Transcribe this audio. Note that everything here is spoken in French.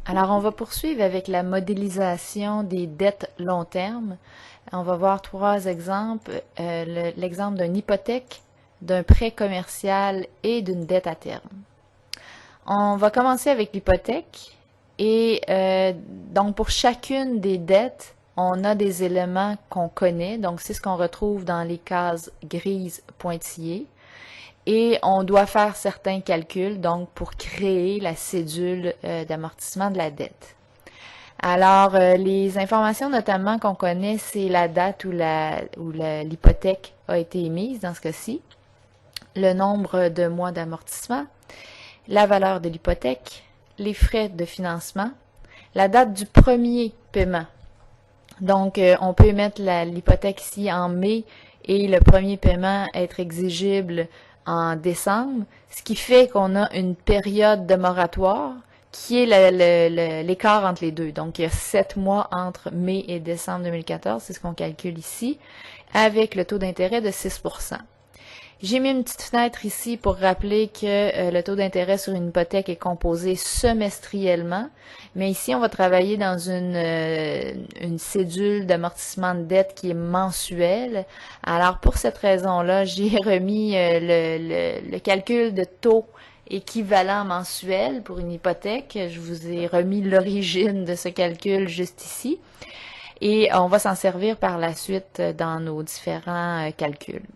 Alors, on va poursuivre avec la modélisation des dettes long terme. On va voir trois exemples. L'exemple d'une hypothèque, d'un prêt commercial et d'une dette à terme. On va commencer avec l'hypothèque. Et donc, pour chacune des dettes, on a des éléments qu'on connaît. Donc, c'est ce qu'on retrouve dans les cases grises pointillées. Et on doit faire certains calculs, donc, pour créer la cédule d'amortissement de la dette. Alors, les informations notamment qu'on connaît, c'est la date où l'hypothèque a été émise, dans ce cas-ci, le nombre de mois d'amortissement, la valeur de l'hypothèque, les frais de financement, la date du premier paiement. Donc, on peut mettre l'hypothèque ici en mai et le premier paiement être exigible en décembre, ce qui fait qu'on a une période de moratoire qui est l'écart entre les deux. Donc, il y a 7 mois entre mai et décembre 2014, c'est ce qu'on calcule ici, avec le taux d'intérêt de 6%. J'ai mis une petite fenêtre ici pour rappeler que le taux d'intérêt sur une hypothèque est composé semestriellement, mais ici on va travailler dans une cédule d'amortissement de dette qui est mensuelle. Alors pour cette raison-là, j'ai remis le calcul de taux équivalent mensuel pour une hypothèque. Je vous ai remis l'origine de ce calcul juste ici et on va s'en servir par la suite dans nos différents calculs.